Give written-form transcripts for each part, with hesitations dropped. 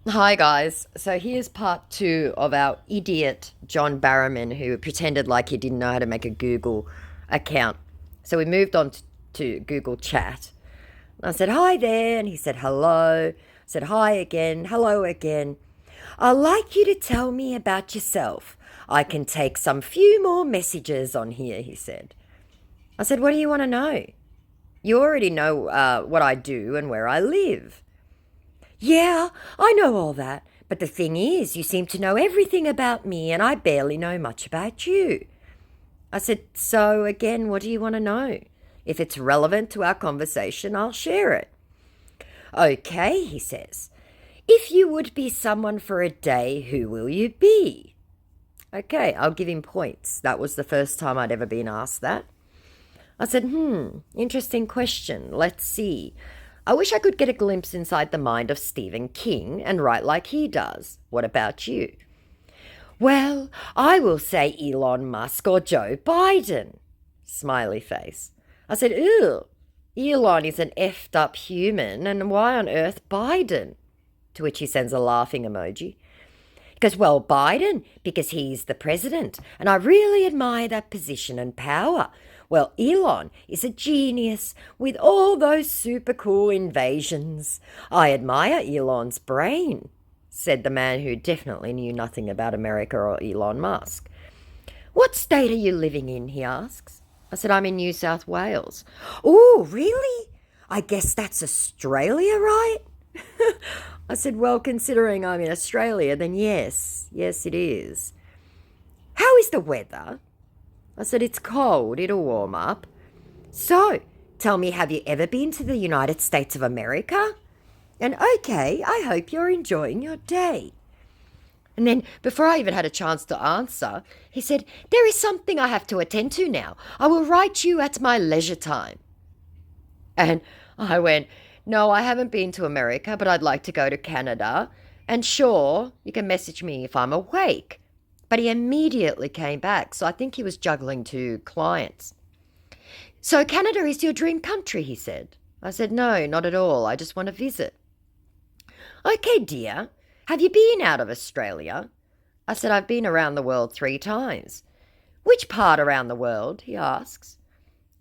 Hi, guys. So here's part two of our idiot John Barrowman who pretended like he didn't know how to make a Google account. So we moved on to Google Chat. And I said, "Hi there." And he said, "Hello." I said, "Hi again. Hello again. I'd like you to tell me about yourself. I can take some few more messages on here," he said. I said, "What do you want to know? You already know what I do and where I live." "Yeah, I know all that. But the thing is, you seem to know everything about me, and I barely know much about you." I said, "So, again, what do you want to know? If it's relevant to our conversation, I'll share it." "Okay," he says. "If you would be someone for a day, who will you be?" Okay, I'll give him points. That was the first time I'd ever been asked that. I said, interesting question. Let's see. I wish I could get a glimpse inside the mind of Stephen King and write like he does. What about you? "Well, I will say Elon Musk or Joe Biden." Smiley face. I said, "Ew, Elon is an effed up human, and why on earth Biden?" To which he sends a laughing emoji. He goes, "Well, Biden, because he's the president, and I really admire that position and power. Well, Elon is a genius with all those super cool invasions. I admire Elon's brain," said the man who definitely knew nothing about America or Elon Musk. "What state are you living in?" he asks. I said, "I'm in New South Wales." "Oh, really? I guess that's Australia, right?" I said, "Well, considering I'm in Australia, then yes, it is." "How is the weather?" I said, "It's cold, it'll warm up." "So, tell me, have you ever been to the United States of America? And okay, I hope you're enjoying your day." And then, before I even had a chance to answer, he said, "There is something I have to attend to now. I will write you at my leisure time." And I went, "No, I haven't been to America, but I'd like to go to Canada. And sure, you can message me if I'm awake." But he immediately came back, so I think he was juggling two clients. "So Canada is your dream country," he said. I said, "No, not at all. I just want to visit." "Okay, dear. Have you been out of Australia?" I said, "I've been around the world 3 times." "Which part around the world?" he asks.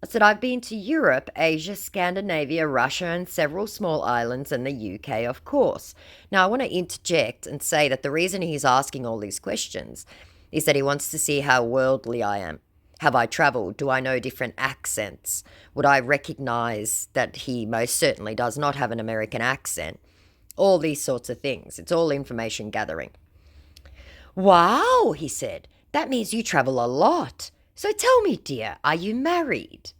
I said, "I've been to Europe, Asia, Scandinavia, Russia, and several small islands, and the UK, of course." Now, I want to interject and say that the reason he's asking all these questions is that he wants to see how worldly I am. Have I travelled? Do I know different accents? Would I recognize that he most certainly does not have an American accent? All these sorts of things. It's all information gathering. "Wow," he said, "that means you travel a lot. So tell me, dear, are you married?"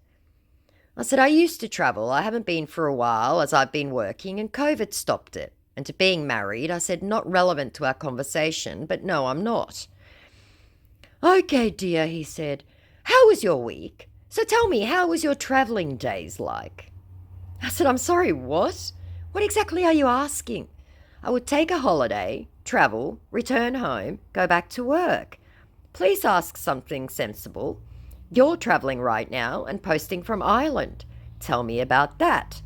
I said, "I used to travel. I haven't been for a while as I've been working and COVID stopped it." And to being married, I said, "Not relevant to our conversation, but no, I'm not." "Okay, dear," he said, "how was your week? So tell me, how was your travelling days like?" I said, "I'm sorry, what? What exactly are you asking?" "I would take a holiday, travel, return home, go back to work. Please ask something sensible. You're travelling right now and posting from Ireland. Tell me about that."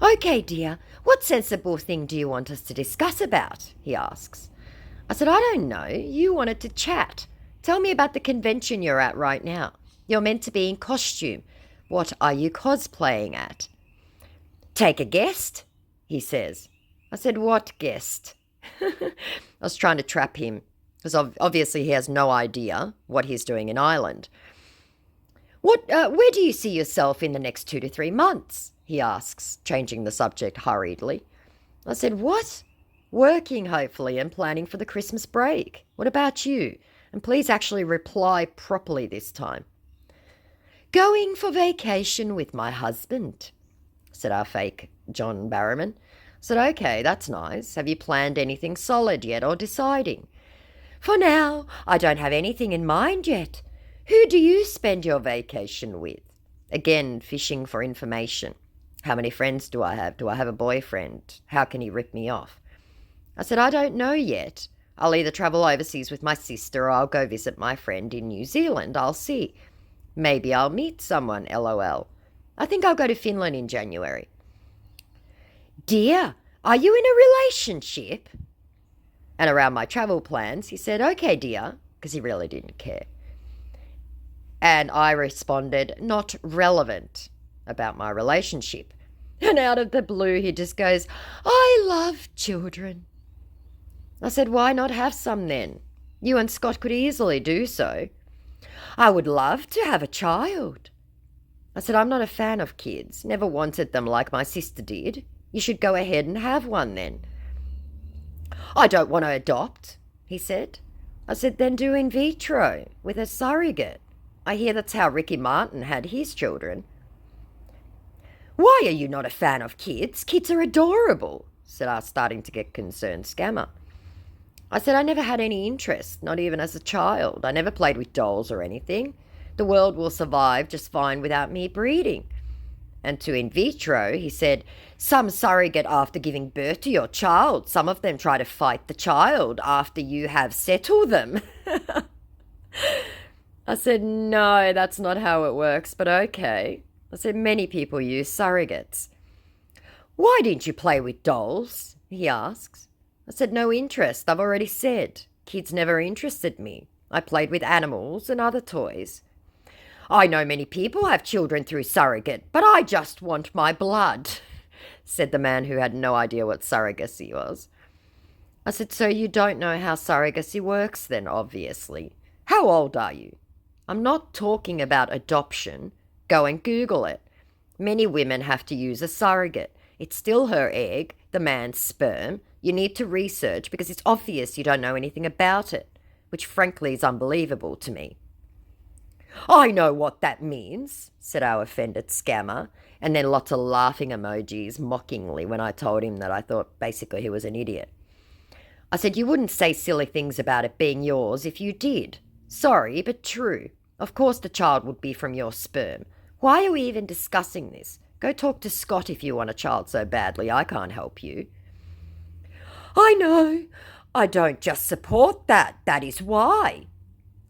"Okay, dear, what sensible thing do you want us to discuss about?" he asks. I said, "I don't know. You wanted to chat. Tell me about the convention you're at right now. You're meant to be in costume. What are you cosplaying at?" "Take a guest," he says. I said, "What guest?" I was trying to trap him because obviously he has no idea what he's doing in Ireland. Where do you see yourself in the next 2 to 3 months?" he asks, changing the subject hurriedly. I said, "What?" "Working, hopefully, and planning for the Christmas break. What about you? And please actually reply properly this time." "Going for vacation with my husband," said our fake John Barrowman. I said, "Okay, that's nice. Have you planned anything solid yet or deciding?" "For now, I don't have anything in mind yet. Who do you spend your vacation with?" Again, fishing for information. How many friends do I have? Do I have a boyfriend? How can he rip me off? I said, "I don't know yet. I'll either travel overseas with my sister or I'll go visit my friend in New Zealand. I'll see. Maybe I'll meet someone, lol. I think I'll go to Finland in January." "Dear, Are you in a relationship? And around my travel plans, he said, okay, dear, because he really didn't care. And I responded, not relevant about my relationship. And out of the blue, he just goes, I love children. I said, why not have some then? You and Scott could easily do so. I would love to have a child. I said, I'm not a fan of kids. Never wanted them like my sister did. You should go ahead and have one then. I don't want to adopt, he said. I said, then do in vitro with a surrogate. I hear that's how Ricky Martin had his children. Why are you not a fan of kids? Kids are adorable, said our starting to get concerned scammer. I said, I never had any interest, not even as a child. I never played with dolls or anything. The world will survive just fine without me breeding. And to in vitro, he said, some surrogate after giving birth to your child. Some of them try to fight the child after you have settled them. I said, no, that's not how it works, but okay. I said, many people use surrogates. Why didn't you play with dolls? He asks. I said, no interest. I've already said. Kids never interested me. I played with animals and other toys. I know many people have children through surrogate, but I just want my blood, said the man who had no idea what surrogacy was. I said, so you don't know how surrogacy works then, obviously. How old are you? I'm not talking about adoption. Go and Google it. Many women have to use a surrogate. It's still her egg, the man's sperm. You need to research because it's obvious you don't know anything about it, which frankly is unbelievable to me. I know what that means, said our offended scammer, and then lots of laughing emojis mockingly when I told him that I thought basically he was an idiot. I said, you wouldn't say silly things about it being yours if you did. Sorry, but true. Of course the child would be from your sperm. Why are we even discussing this? Go talk to Scott if you want a child so badly. I can't help you. I know. I don't just support that. That is why.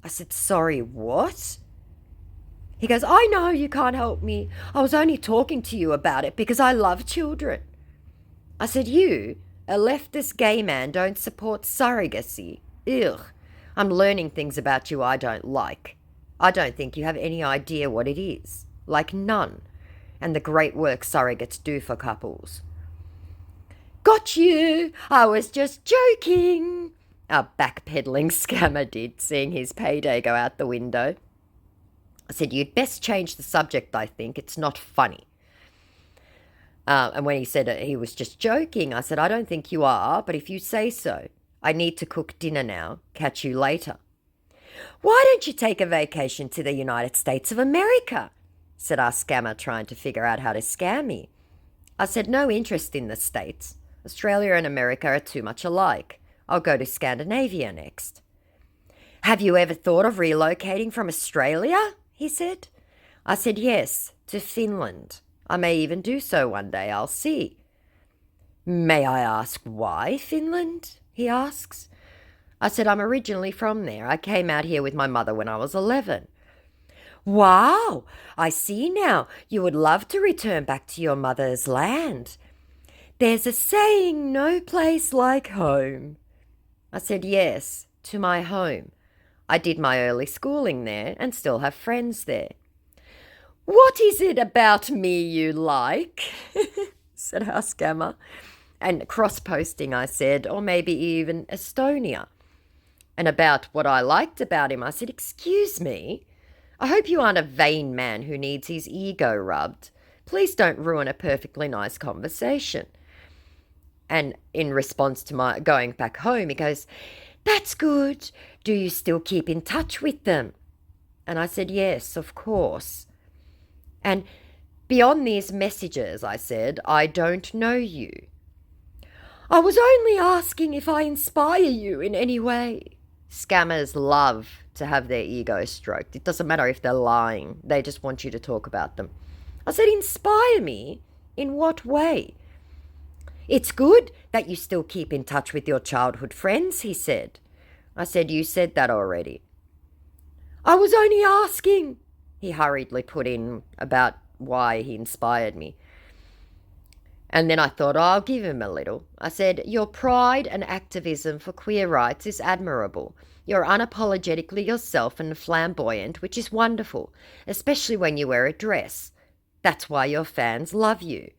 I said, sorry, what? He goes, I know you can't help me. I was only talking to you about it because I love children. I said, you, a leftist gay man, don't support surrogacy. Ugh. I'm learning things about you I don't like. I don't think you have any idea what it is. Like none. And the great work surrogates do for couples. Got you. I was just joking. Our backpedaling scammer did, seeing his payday go out the window. I said, you'd best change the subject, I think. It's not funny. And when he said he was just joking, I said, I don't think you are, but if you say so, I need to cook dinner now. Catch you later. Why don't you take a vacation to the United States of America? Said our scammer, trying to figure out how to scam me. I said, no interest in the States. Australia and America are too much alike. I'll go to Scandinavia next. Have you ever thought of relocating from Australia? He said. I said, yes, to Finland. I may even do so one day, I'll see. May I ask why Finland? He asks. I said, I'm originally from there. I came out here with my mother when I was 11. Wow, I see now. You would love to return back to your mother's land. There's a saying, no place like home. I said, yes, to my home. I did my early schooling there and still have friends there. What is it about me you like? said our scammer. And cross-posting, I said, or maybe even Estonia. And about what I liked about him, I said, excuse me, I hope you aren't a vain man who needs his ego rubbed. Please don't ruin a perfectly nice conversation. And in response to my going back home, he goes, that's good. Do you still keep in touch with them? And I said, yes, of course. And beyond these messages, I said, I don't know you. I was only asking if I inspire you in any way. Scammers love to have their ego stroked. It doesn't matter if they're lying. They just want you to talk about them. I said, inspire me? In what way? It's good that you still keep in touch with your childhood friends, he said. I said, you said that already. I was only asking, he hurriedly put in about why he inspired me. And then I thought, oh, I'll give him a little. I said, your pride and activism for queer rights is admirable. You're unapologetically yourself and flamboyant, which is wonderful, especially when you wear a dress. That's why your fans love you.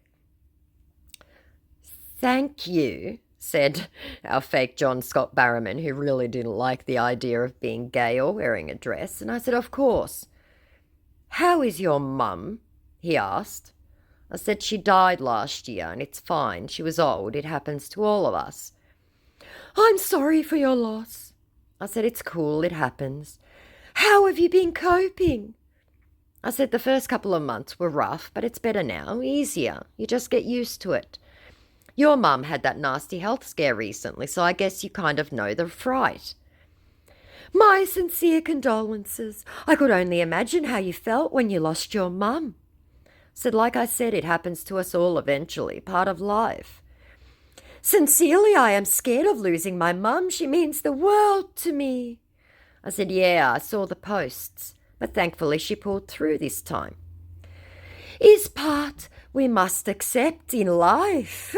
Thank you, said our fake John Scott Barrowman, who really didn't like the idea of being gay or wearing a dress. And I said, of course. How is your mum? He asked. I said she died last year and it's fine. She was old. It happens to all of us. I'm sorry for your loss. I said, it's cool. It happens. How have you been coping? I said, the first couple of months were rough, but it's better now, easier. You just get used to it. Your mum had that nasty health scare recently, so I guess you kind of know the fright. My sincere condolences. I could only imagine how you felt when you lost your mum. Said, like I said, it happens to us all eventually, part of life. Sincerely, I am scared of losing my mum. She means the world to me. I said, yeah, I saw the posts, but thankfully she pulled through this time. Is part we must accept in life,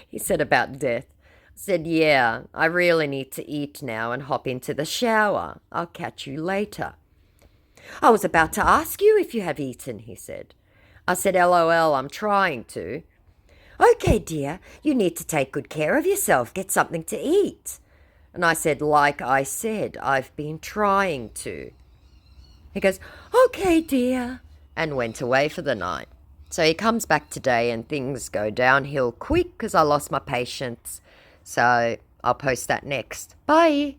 he said about death. I said, yeah, I really need to eat now and hop into the shower. I'll catch you later. I was about to ask you if you have eaten, he said. I said, LOL, I'm trying to. Okay, dear, you need to take good care of yourself. Get something to eat. And I said, like I said, I've been trying to. He goes, okay, dear, and went away for the night. So he comes back today and things go downhill quick because I lost my patience. So I'll post that next. Bye.